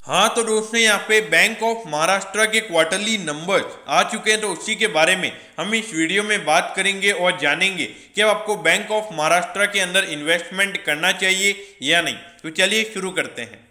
हाँ तो दोस्तों यहाँ पे बैंक ऑफ महाराष्ट्र के क्वार्टरली नंबर्स आ चुके हैं, तो उसी के बारे में हम इस वीडियो में बात करेंगे और जानेंगे कि अब आपको बैंक ऑफ महाराष्ट्र के अंदर इन्वेस्टमेंट करना चाहिए या नहीं। तो चलिए शुरू करते हैं।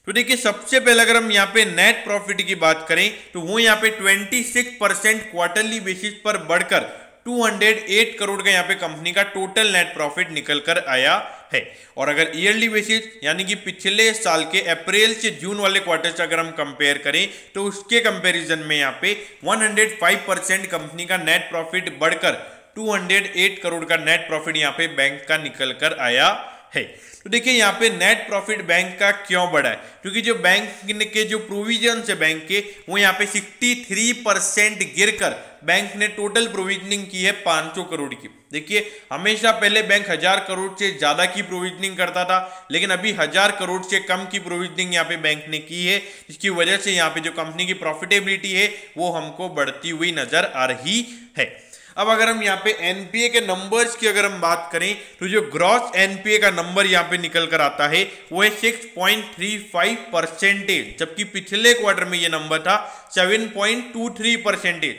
तो देखिए सबसे पहले अगर हम यहाँ पे नेट प्रॉफिट की बात करें तो वो यहाँ पे 26% क्वार्टरली बेसिस पर बढ़कर 208 करोड़ का यहाँ पे कंपनी का टोटल नेट प्रॉफिट निकल कर आया है। और अगर ईयरली बेसिस यानी कि पिछले साल के अप्रैल से जून वाले क्वार्टर से अगर हम कंपेयर करें तो उसके कंपैरिजन में यहाँ पे 105% कंपनी का नेट प्रॉफिट बढ़कर 208 करोड़ का नेट प्रॉफिट यहाँ पे बैंक का निकल कर आया है। तो देखिए यहाँ पे नेट प्रॉफिट बैंक का क्यों बढ़ा है, क्योंकि जो बैंक के जो प्रोविजन है बैंक के वो यहाँ पे 63% गिरकर बैंक ने टोटल प्रोविजनिंग की है 500 करोड़ की। देखिए हमेशा पहले बैंक 1000 करोड़ से ज्यादा की प्रोविजनिंग करता था, लेकिन अभी 1000 करोड़ से कम की प्रोविजनिंग यहाँ पे बैंक ने की है, जिसकी वजह से यहाँ पे जो कंपनी की प्रॉफिटेबिलिटी है वो हमको बढ़ती हुई नजर आ रही है। अब अगर हम यहाँ पे एनपीए के नंबर्स की अगर हम बात करें तो जो ग्रॉस एनपीए का नंबर यहाँ पे निकल कर आता है वो है 6.35%, जबकि पिछले क्वार्टर में ये नंबर था 7.23%।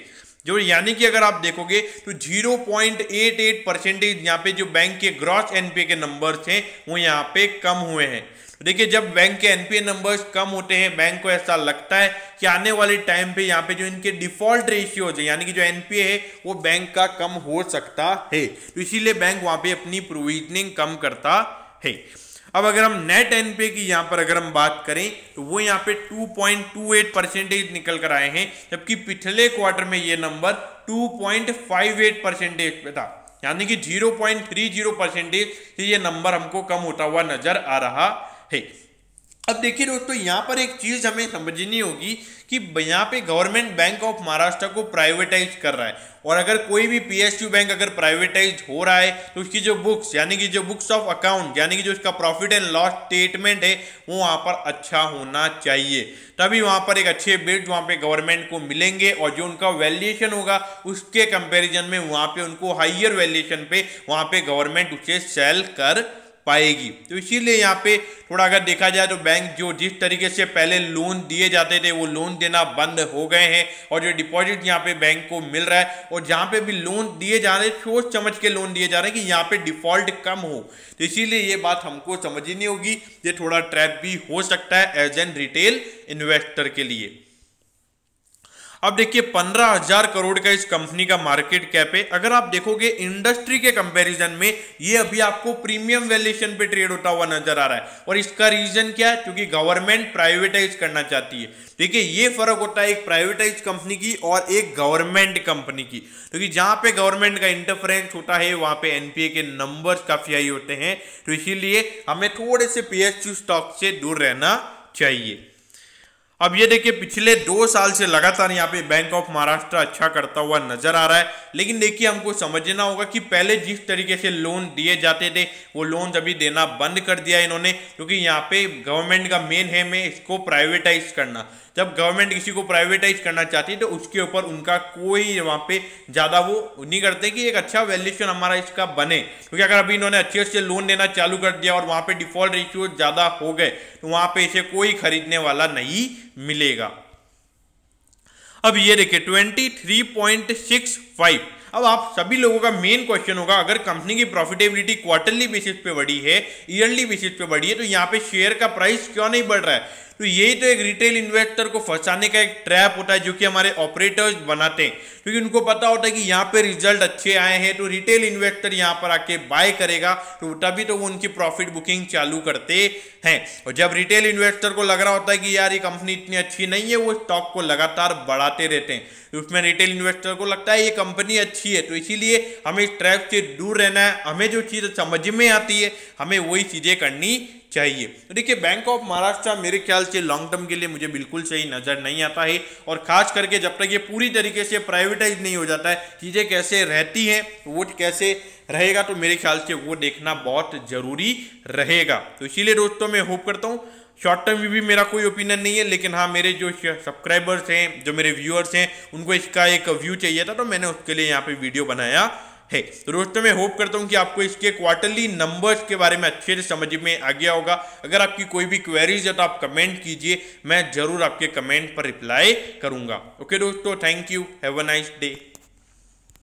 जो यानी कि अगर आप देखोगे तो 0.88% यहाँ पे जो बैंक के ग्रॉस एनपीए के नंबर्स हैं वो यहाँ पे कम हुए हैं। तो देखिए जब बैंक के एनपीए नंबर्स कम होते हैं बैंक को ऐसा लगता है कि आने वाले टाइम पे यहाँ पे जो इनके डिफॉल्ट रेशियोज है यानी कि जो एनपीए है वो बैंक का कम हो सकता है, तो इसीलिए बैंक वहां पे अपनी प्रोविजनिंग कम करता है। अब अगर हम नेट एनपीए की यहाँ पर अगर हम बात करें तो वो यहाँ पे 2.28% निकल कर आए हैं, जबकि पिछले क्वार्टर में ये नंबर 2.58% पे था, यानी कि 0.30% से ये नंबर हमको कम होता हुआ नजर आ रहा है। अब देखिए दोस्तों यहाँ पर एक चीज हमें समझनी होगी कि यहाँ पे गवर्नमेंट बैंक ऑफ महाराष्ट्र को प्राइवेटाइज कर रहा है, और अगर कोई भी पीएसयू बैंक अगर प्राइवेटाइज हो रहा है तो उसकी जो बुक्स यानी कि जो बुक्स ऑफ अकाउंट यानी कि जो इसका प्रॉफिट एंड लॉस स्टेटमेंट है वो वहां पर अच्छा होना चाहिए, तभी वहां पर एक अच्छे बिल्ड वहां पे गवर्नमेंट को मिलेंगे और जो उनका वैल्यूएशन होगा उसके कंपेरिजन में वहां पे उनको हाइयर वैल्यूएशन पे वहां पे गवर्नमेंट उसे सेल कर पाएगी। तो इसीलिए यहाँ पे थोड़ा अगर देखा जाए तो बैंक जो जिस तरीके से पहले लोन दिए जाते थे वो लोन देना बंद हो गए हैं, और जो डिपॉजिट यहाँ पे बैंक को मिल रहा है और जहाँ पे भी लोन दिए जा रहे हैं सोच समझ के लोन दिए जा रहे हैं कि यहाँ पे डिफॉल्ट कम हो, तो इसीलिए ये बात हमको समझनी होगी। ये थोड़ा ट्रैप भी हो सकता है एज एन रिटेल इन्वेस्टर के लिए। अब देखिए 15,000 करोड़ का इस कंपनी का मार्केट कैप है। अगर आप देखोगे इंडस्ट्री के कंपैरिजन में ये अभी आपको प्रीमियम वैल्यूएशन पे ट्रेड होता हुआ नजर आ रहा है, और इसका रीजन क्या है, क्योंकि गवर्नमेंट प्राइवेटाइज करना चाहती है। देखिए ये फर्क होता है एक प्राइवेटाइज कंपनी की और एक गवर्नमेंट कंपनी की, क्योंकि जहां पे गवर्नमेंट का इंटरफेरेंस होता है वहां पे एनपीए के नंबर्स काफी हाई होते हैं, तो इसीलिए हमें थोड़े से पीएसयू स्टॉक से दूर रहना चाहिए। अब ये देखिए पिछले 2 साल से लगातार यहाँ पे बैंक ऑफ महाराष्ट्र अच्छा करता हुआ नजर आ रहा है, लेकिन देखिए हमको समझना होगा कि पहले जिस तरीके से लोन दिए जाते थे वो लोन अभी देना बंद कर दिया इन्होंने, क्योंकि यहाँ पे गवर्नमेंट का मेन है में इसको प्राइवेटाइज करना। जब गवर्नमेंट किसी को प्राइवेटाइज करना चाहती है तो उसके ऊपर उनका कोई वहां पे ज्यादा वो नहीं करते कि एक अच्छा वैल्यूएशन हमारा इसका बने, क्योंकि अगर अभी इन्होंने अच्छे से लोन देना चालू कर दिया और वहां पे डिफॉल्ट रेशियो ज्यादा हो गए तो वहां पे इसे कोई खरीदने वाला नहीं मिलेगा। अब ये देखिए 23.65। अब आप सभी लोगों का मेन क्वेश्चन होगा, अगर कंपनी की प्रॉफिटेबिलिटी क्वार्टरली बेसिस पे बढ़ी है, ईयरली बेसिस पे बढ़ी है, तो यहाँ पे शेयर का प्राइस क्यों नहीं बढ़ रहा है। तो यही तो एक रिटेल इन्वेस्टर को फंसाने का एक ट्रैप होता है जो कि हमारे ऑपरेटर्स बनाते हैं, क्योंकि उनको पता होता है कि यहाँ पे रिजल्ट अच्छे आए हैं तो रिटेल इन्वेस्टर यहाँ पर आके बाय करेगा, तो तभी तो वो उनकी प्रॉफिट बुकिंग चालू करते हैं। और जब रिटेल इन्वेस्टर को लग रहा होता है कि यार ये कंपनी इतनी अच्छी नहीं है, वो स्टॉक को लगातार बढ़ाते रहते हैं, तो उसमें रिटेल इन्वेस्टर को लगता है ये कंपनी अच्छी है, तो इसीलिए हमें इस ट्रैप से दूर रहना है। हमें जो चीज़ समझ में आती है हमें वही चीज़ें करनी चाहिए। तो देखिए बैंक ऑफ महाराष्ट्र मेरे ख्याल से लॉन्ग टर्म के लिए मुझे बिल्कुल सही नजर नहीं आता है, और खास करके जब तक ये पूरी तरीके से प्राइवेटाइज नहीं हो जाता है चीजें कैसे रहती हैं वो कैसे रहेगा, तो मेरे ख्याल से वो देखना बहुत जरूरी रहेगा। तो इसीलिए दोस्तों मैं होप करता हूँ, शॉर्ट टर्म में भी मेरा कोई ओपिनियन नहीं है, लेकिन हाँ मेरे जो सब्सक्राइबर्स हैं जो मेरे व्यूअर्स हैं उनको इसका एक व्यू चाहिए था, तो मैंने उसके लिए यहाँ पे वीडियो बनाया है। तो दोस्तों मैं होप करता हूं कि आपको इसके क्वार्टरली नंबर्स के बारे में अच्छे से समझ में आ गया होगा। अगर आपकी कोई भी क्वेरीज है तो आप कमेंट कीजिए, मैं जरूर आपके कमेंट पर रिप्लाई करूंगा। ओके दोस्तों, thank you, have a nice day.